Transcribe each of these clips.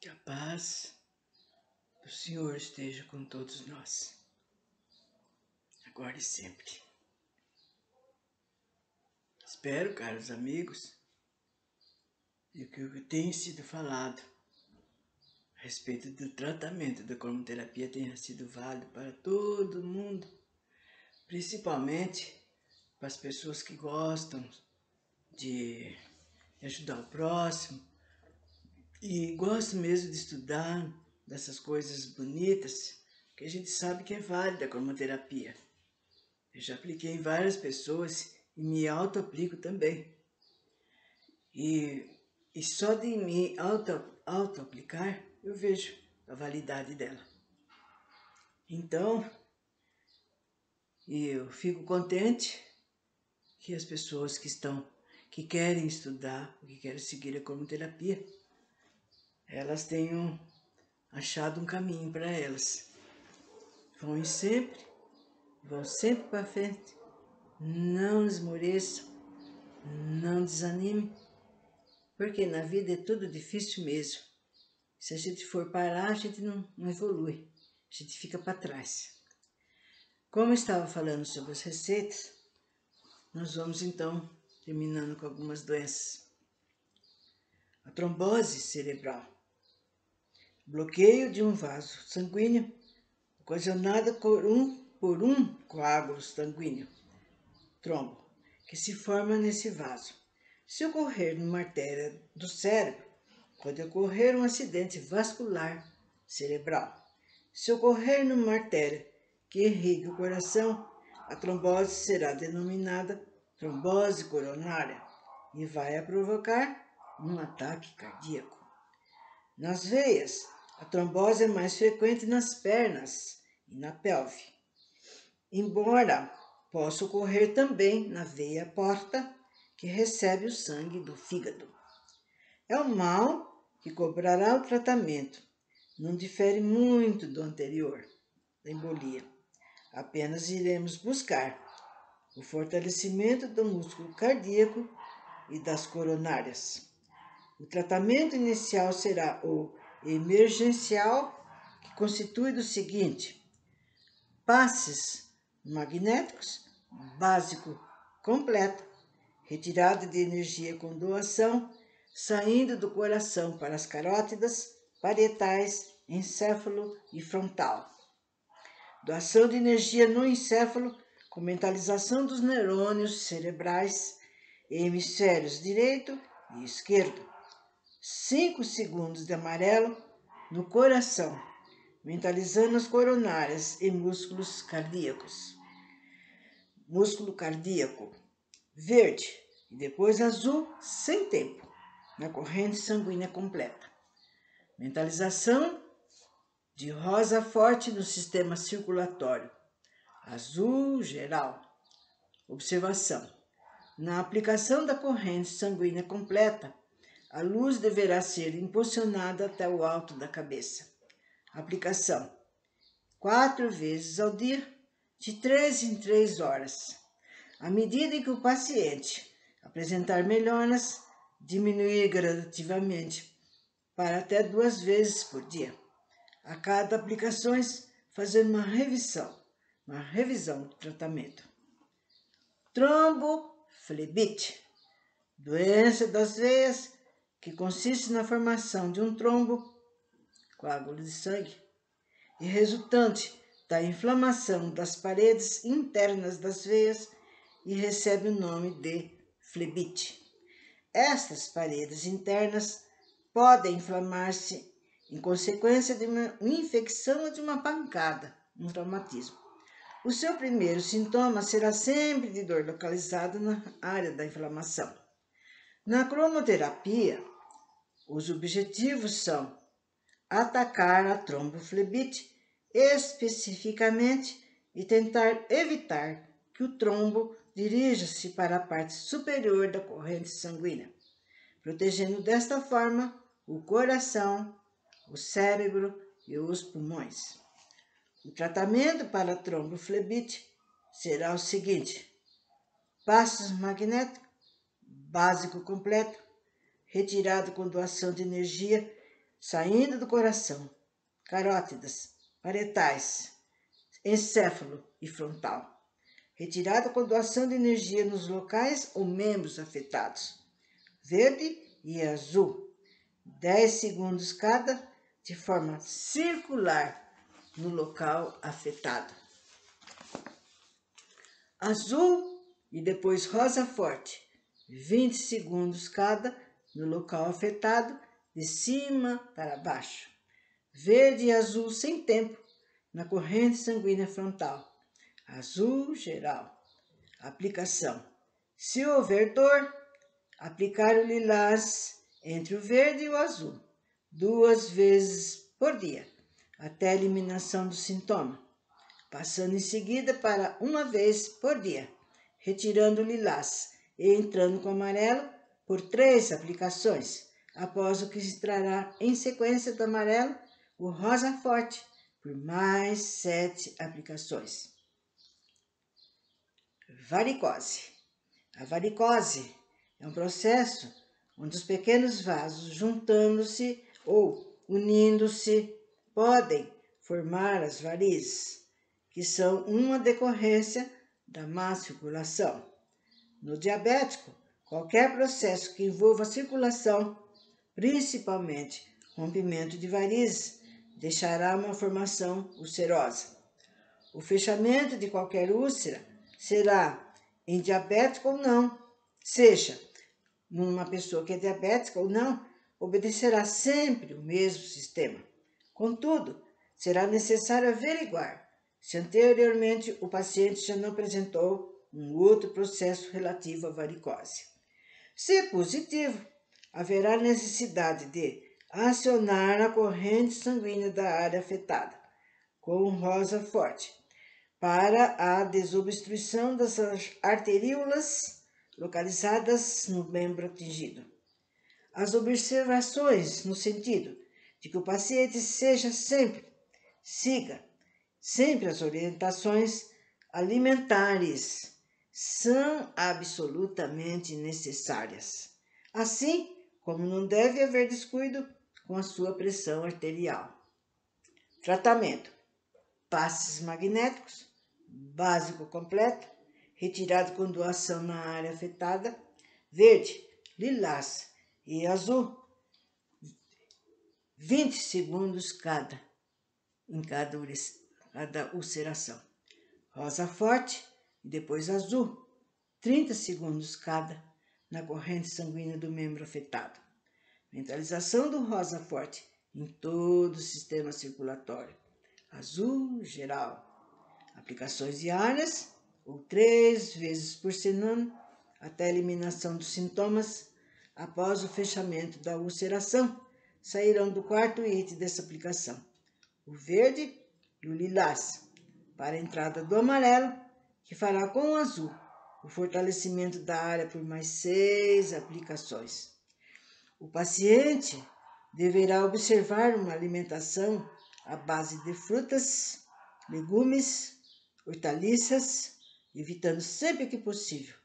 Que a paz do Senhor esteja com todos nós, agora e sempre. Espero, caros amigos, que o que tem sido falado a respeito do tratamento da cromoterapia tenha sido válido para todo mundo, principalmente para as pessoas que gostam de ajudar o próximo e gostam mesmo de estudar dessas coisas bonitas que a gente sabe que é válida a cromoterapia. Eu já apliquei em várias pessoas e me auto-aplico também. E só de me auto-aplicar eu vejo a validade dela. Então, eu fico contente que as pessoas que querem estudar, que querem seguir a cromoterapia, elas tenham achado um caminho para elas. Vão sempre para frente, não esmoreçam, não desanime, porque na vida é tudo difícil mesmo. Se a gente for parar, a gente não evolui, a gente fica para trás. Como eu estava falando sobre as receitas, nós vamos então terminando com algumas doenças. A trombose cerebral, bloqueio de um vaso sanguíneo ocasionada por um coágulo sanguíneo, trombo, que se forma nesse vaso. Se ocorrer numa artéria do cérebro, pode ocorrer um acidente vascular cerebral. Se ocorrer numa artéria que irriga o coração, a trombose será denominada trombose coronária e vai provocar um ataque cardíaco. Nas veias, a trombose é mais frequente nas pernas e na pelve, embora possa ocorrer também na veia porta, que recebe o sangue do fígado. É um mal que cobrará o tratamento. Não difere muito do anterior, da embolia. Apenas iremos buscar o fortalecimento do músculo cardíaco e das coronárias. O tratamento inicial será o emergencial, que constitui do seguinte: passes magnéticos, básico completo, retirada de energia com doação, saindo do coração para as carótidas, parietais, encéfalo e frontal. Doação de energia no encéfalo, com mentalização dos neurônios cerebrais, hemisférios direito e esquerdo. 5 segundos de amarelo no coração, mentalizando as coronárias e músculos cardíacos. Músculo cardíaco verde e depois azul sem tempo, na corrente sanguínea completa. Mentalização de rosa forte no sistema circulatório, azul geral. Observação: na aplicação da corrente sanguínea completa, a luz deverá ser impulsionada até o alto da cabeça. Aplicação: 4 vezes ao dia, de 3 em 3 horas. À medida que o paciente apresentar melhoras, diminuir gradativamente para até 2 vezes por dia. A cada aplicação, fazer uma revisão do tratamento. Tromboflebite, doença das veias que consiste na formação de um trombo, coágulo de sangue, e resultante da inflamação das paredes internas das veias e recebe o nome de flebite. Estas paredes internas podem inflamar-se em consequência de uma infecção ou de uma pancada, um traumatismo. O seu primeiro sintoma será sempre de dor localizada na área da inflamação. Na cromoterapia, os objetivos são atacar a tromboflebite especificamente e tentar evitar que o trombo dirija-se para a parte superior da corrente sanguínea, protegendo desta forma o coração, o cérebro e os pulmões. O tratamento para a tromboflebite será o seguinte: passos magnéticos, básico completo, retirado com doação de energia saindo do coração, carótidas, parietais, encéfalo e frontal. Retirada com doação de energia nos locais ou membros afetados. Verde e azul. 10 segundos cada, de forma circular no local afetado. Azul e depois rosa forte. 20 segundos cada no local afetado, de cima para baixo. Verde e azul sem tempo, na corrente sanguínea frontal. Azul geral. Aplicação. Se houver dor, aplicar o lilás entre o verde e o azul, 2 vezes por dia, até a eliminação do sintoma, passando em seguida para 1 vez por dia, retirando o lilás e entrando com o amarelo por 3 aplicações, após o que se trará em sequência do amarelo o rosa forte, por mais 7 aplicações. Varicose. A varicose é um processo onde os pequenos vasos, juntando-se ou unindo-se, podem formar as varizes, que são uma decorrência da má circulação. No diabético, qualquer processo que envolva a circulação, principalmente rompimento de varizes, deixará uma formação ulcerosa. O fechamento de qualquer úlcera será em diabético ou não, seja numa pessoa que é diabética ou não, obedecerá sempre o mesmo sistema. Contudo, será necessário averiguar se anteriormente o paciente já não apresentou um outro processo relativo à varicose. Se positivo, haverá necessidade de acionar a corrente sanguínea da área afetada com rosa forte para a desobstrução das arteríolas localizadas no membro atingido. As observações no sentido de que o paciente siga sempre as orientações alimentares são absolutamente necessárias, assim como não deve haver descuido com a sua pressão arterial. Tratamento: passes magnéticos, básico completo, retirado com doação na área afetada, verde, lilás e azul, 20 segundos cada, em cada ulceração. Rosa forte e depois azul, 30 segundos cada, na corrente sanguínea do membro afetado. Mentalização do rosa forte em todo o sistema circulatório. Azul geral. Aplicações diárias ou 3 vezes por semana até a eliminação dos sintomas. Após o fechamento da ulceração, sairão do quarto item dessa aplicação o verde e o lilás, para a entrada do amarelo, que fará com o azul o fortalecimento da área por mais 6 aplicações. O paciente deverá observar uma alimentação à base de frutas, legumes, hortaliças, evitando sempre que possível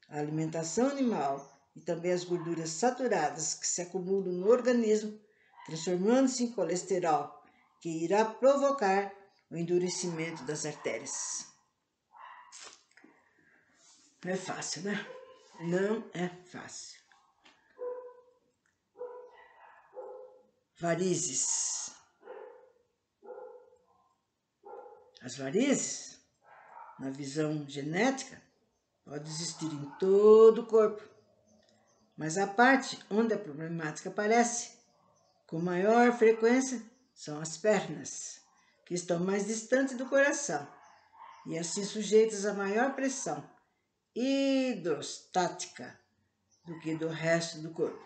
a alimentação animal e também as gorduras saturadas que se acumulam no organismo, transformando-se em colesterol, que irá provocar o endurecimento das artérias. Não é fácil, né? Não é fácil. Varizes. As varizes, na visão genética, podem existir em todo o corpo, mas a parte onde a problemática aparece com maior frequência são as pernas, que estão mais distantes do coração e assim sujeitas a maior pressão hidrostática do que do resto do corpo.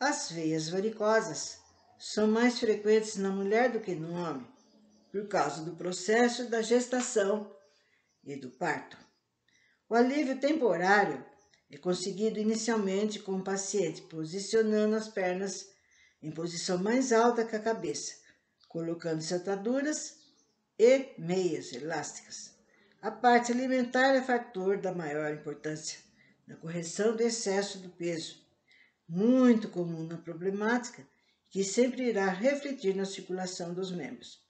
As veias varicosas são mais frequentes na mulher do que no homem, por causa do processo da gestação e do parto. O alívio temporário é conseguido inicialmente com o paciente posicionando as pernas em posição mais alta que a cabeça, colocando-se ataduras e meias elásticas. A parte alimentar é fator da maior importância na correção do excesso do peso, muito comum na problemática, que sempre irá refletir na circulação dos membros.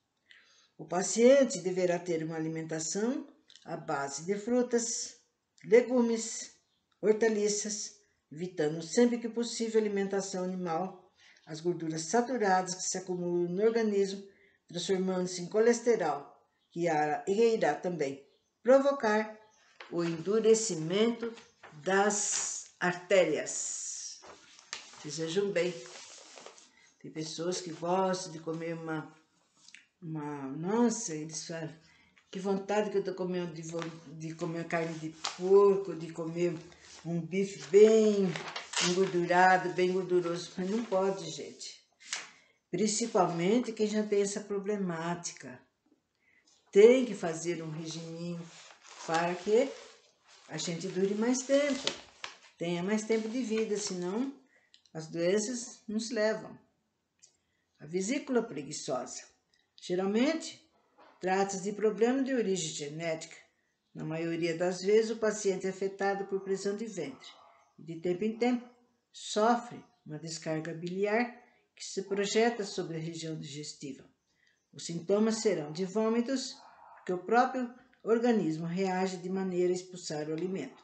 O paciente deverá ter uma alimentação à base de frutas, legumes, hortaliças, evitando sempre que possível a alimentação animal, as gorduras saturadas que se acumulam no organismo, transformando-se em colesterol, que irá também provocar o endurecimento das artérias. Desejam bem. Tem pessoas que gostam de comer nossa, eles falam, que vontade que eu tô comendo de comer carne de porco, de comer um bife bem engordurado, bem gorduroso, mas não pode, gente. Principalmente quem já tem essa problemática. Tem que fazer um regiminho para que a gente dure mais tempo, tenha mais tempo de vida, senão as doenças nos levam. A vesícula preguiçosa. Geralmente, trata-se de problema de origem genética. Na maioria das vezes, o paciente é afetado por pressão de ventre e, de tempo em tempo, sofre uma descarga biliar que se projeta sobre a região digestiva. Os sintomas serão de vômitos, porque o próprio organismo reage de maneira a expulsar o alimento.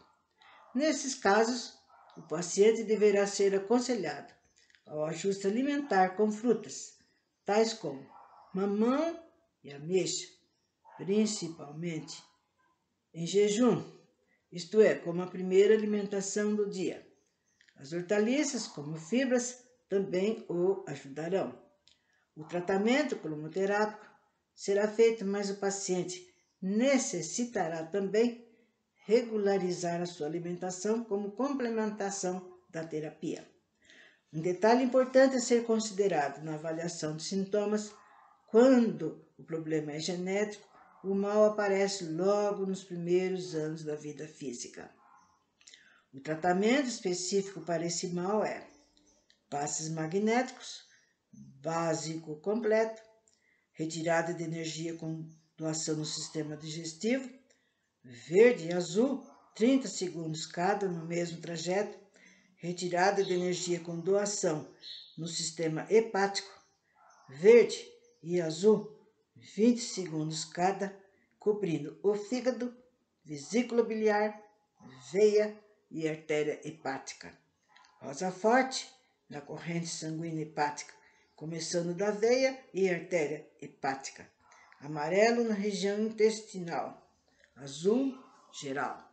Nesses casos, o paciente deverá ser aconselhado ao ajuste alimentar com frutas, tais como mamão e ameixa, principalmente em jejum, isto é, como a primeira alimentação do dia. As hortaliças, como fibras, também o ajudarão. O tratamento cromoterápico será feito, mas o paciente necessitará também regularizar a sua alimentação como complementação da terapia. Um detalhe importante a ser considerado na avaliação de sintomas: quando o problema é genético, o mal aparece logo nos primeiros anos da vida física. O tratamento específico para esse mal é passes magnéticos, básico completo, retirada de energia com doação no sistema digestivo, verde e azul, 30 segundos cada no mesmo trajeto, retirada de energia com doação no sistema hepático, verde e azul, 20 segundos cada, cobrindo o fígado, vesícula biliar, veia e artéria hepática. Rosa forte na corrente sanguínea hepática, começando da veia e artéria hepática. Amarelo na região intestinal. Azul geral.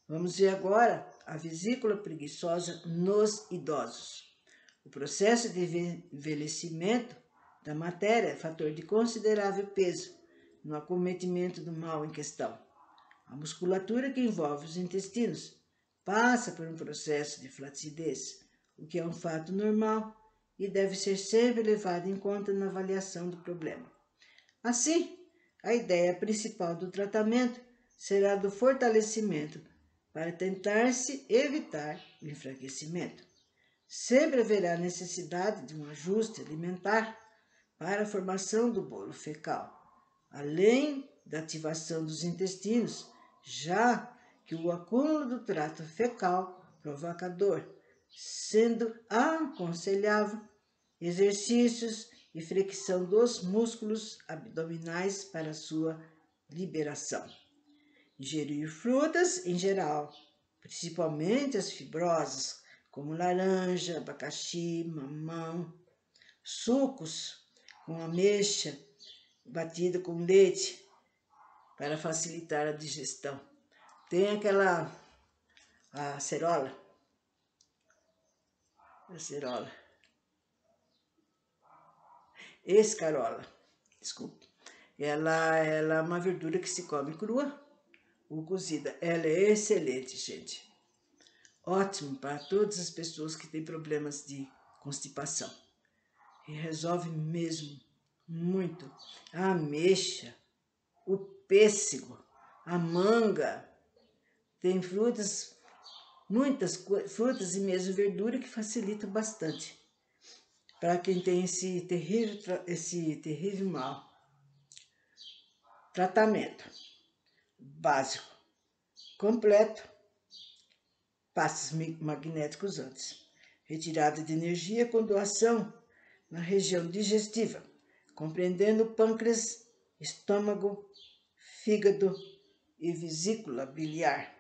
Vamos ver agora a vesícula preguiçosa nos idosos. O processo de envelhecimento da matéria é fator de considerável peso no acometimento do mal em questão. A musculatura que envolve os intestinos passa por um processo de flacidez, o que é um fato normal e deve ser sempre levado em conta na avaliação do problema. Assim, a ideia principal do tratamento será do fortalecimento para tentar-se evitar o enfraquecimento. Sempre haverá necessidade de um ajuste alimentar para a formação do bolo fecal, além da ativação dos intestinos, já que o acúmulo do trato fecal provoca dor, sendo aconselhável exercícios e flexão dos músculos abdominais para sua liberação. Ingerir frutas em geral, principalmente as fibrosas, como laranja, abacaxi, mamão, sucos com ameixa batida com leite para facilitar a digestão. Tem a acerola, escarola, desculpa. Ela é uma verdura que se come crua ou cozida. Ela é excelente, gente. Ótimo para todas as pessoas que têm problemas de constipação. E resolve mesmo muito. A ameixa, o pêssego, a manga. Tem frutas, muitas frutas e mesmo verdura que facilitam bastante para quem tem esse terrível mal. Tratamento básico, completo, passes magnéticos antes, retirada de energia com doação na região digestiva, compreendendo pâncreas, estômago, fígado e vesícula biliar.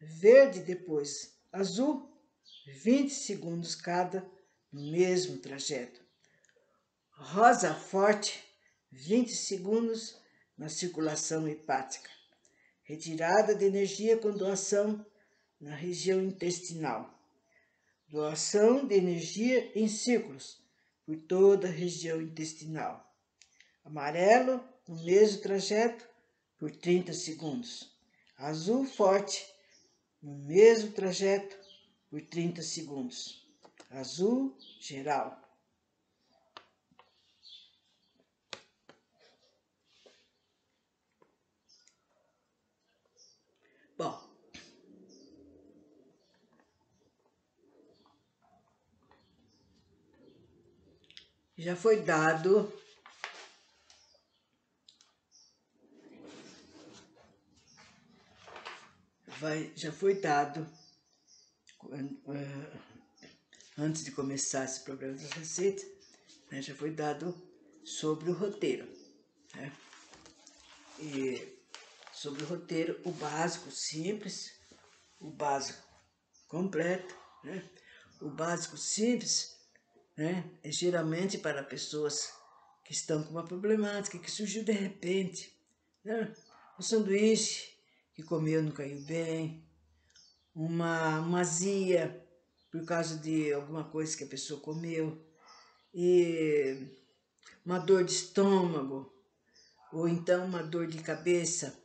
Verde depois azul, 20 segundos cada no mesmo trajeto. Rosa forte, 20 segundos na circulação hepática. Retirada de energia com doação na região intestinal. Doação de energia em círculos por toda a região intestinal. Amarelo, no mesmo trajeto, por 30 segundos. Azul forte, no mesmo trajeto, por 30 segundos. Azul geral. Bom, já foi dado antes de começar esse programa das receitas, né, já foi dado sobre o roteiro, né? E sobre o roteiro, o básico simples, o básico completo, né? O básico simples, né, é geralmente para pessoas que estão com uma problemática que surgiu de repente, né? Um sanduíche que comeu não caiu bem, uma azia por causa de alguma coisa que a pessoa comeu, e uma dor de estômago, ou então uma dor de cabeça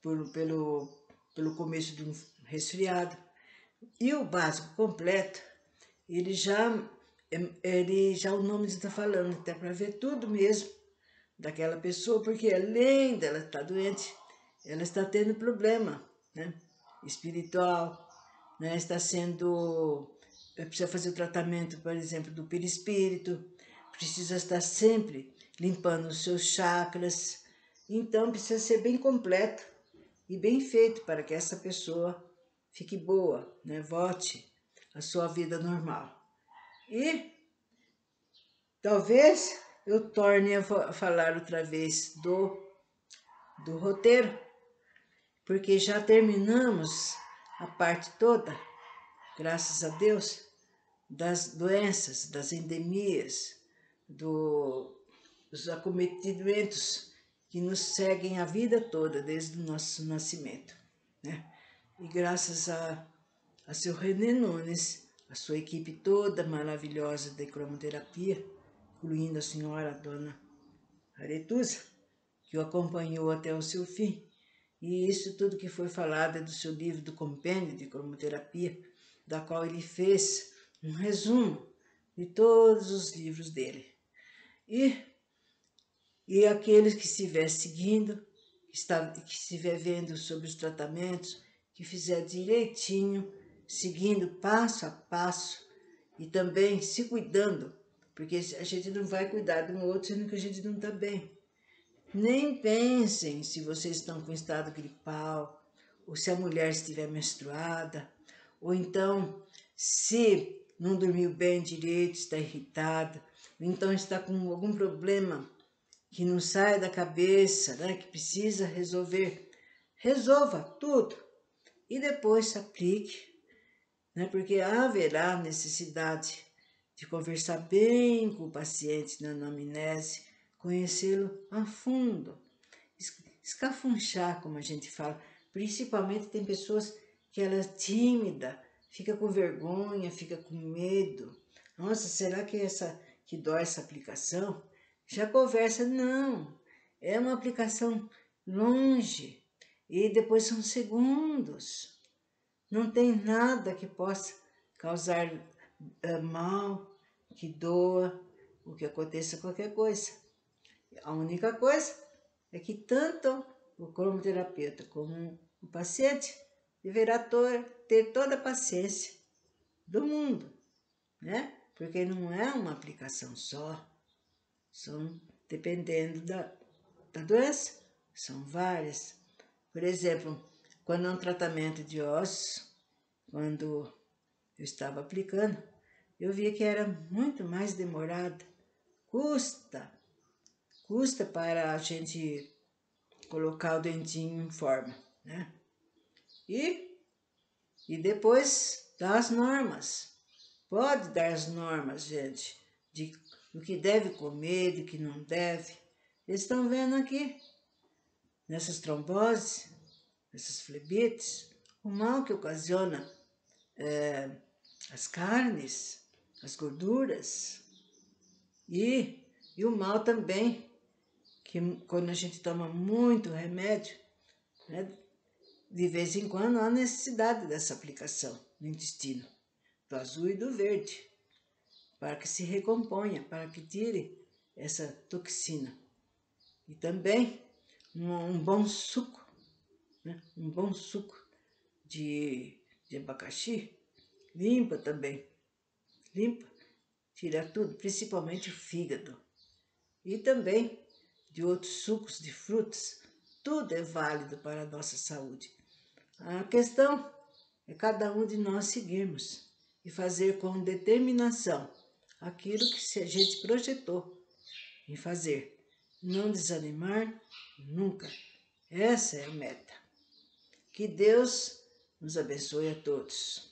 pelo começo de um resfriado. E o básico completo, ele já o nome está falando, até para ver tudo mesmo daquela pessoa, porque além dela estar doente, ela está tendo problema, né, espiritual, né, precisa fazer o tratamento, por exemplo, do perispírito, precisa estar sempre limpando os seus chakras, então precisa ser bem completo e bem feito para que essa pessoa fique boa, né, volte à sua vida normal. E talvez eu torne a falar outra vez do roteiro, porque já terminamos a parte toda, graças a Deus, das doenças, das endemias, dos acometimentos que nos seguem a vida toda, desde o nosso nascimento, né? E graças a seu René Nunes, a sua equipe toda maravilhosa de cromoterapia, incluindo a senhora Dona Aretusa, que o acompanhou até o seu fim. E isso tudo que foi falado é do seu livro do Compêndio de Cromoterapia, da qual ele fez um resumo de todos os livros dele. E aqueles que estiver seguindo, que estiver vendo sobre os tratamentos, que fizer direitinho, seguindo passo a passo e também se cuidando, porque a gente não vai cuidar de um outro sendo que a gente não está bem. Nem pensem se vocês estão com estado gripal, ou se a mulher estiver menstruada, ou então se não dormiu bem direito, está irritada, ou então está com algum problema que não sai da cabeça, né, que precisa resolver. Resolva tudo e depois se aplique, né, porque haverá necessidade de conversar bem com o paciente na anamnese, conhecê-lo a fundo, escafunchar, como a gente fala. Principalmente tem pessoas que ela é tímida, fica com vergonha, fica com medo. Nossa, será que dói essa aplicação? Já conversa, não, é uma aplicação longe e depois são segundos. Não tem nada que possa causar mal, que doa, ou que aconteça qualquer coisa. A única coisa é que tanto o cromoterapeuta como o paciente deverá ter toda a paciência do mundo, né? Porque não é uma aplicação só, são, dependendo da doença, são várias. Por exemplo, quando é um tratamento de ossos, quando eu estava aplicando, eu via que era muito mais demorada. Custa para a gente colocar o dentinho em forma, né? E depois dá as normas. Pode dar as normas, gente, do que deve comer, do que não deve. Eles estão vendo aqui, nessas tromboses, nessas flebites, o mal que ocasiona as carnes, as gorduras e o mal também, que quando a gente toma muito remédio, né, de vez em quando há necessidade dessa aplicação no intestino, do azul e do verde, para que se recomponha, para que tire essa toxina. E também um bom suco, né, um bom suco de abacaxi, limpa também, limpa, tira tudo, principalmente o fígado. E também de outros sucos de frutas, tudo é válido para a nossa saúde. A questão é cada um de nós seguirmos e fazer com determinação aquilo que a gente projetou em fazer. Não desanimar nunca. Essa é a meta. Que Deus nos abençoe a todos.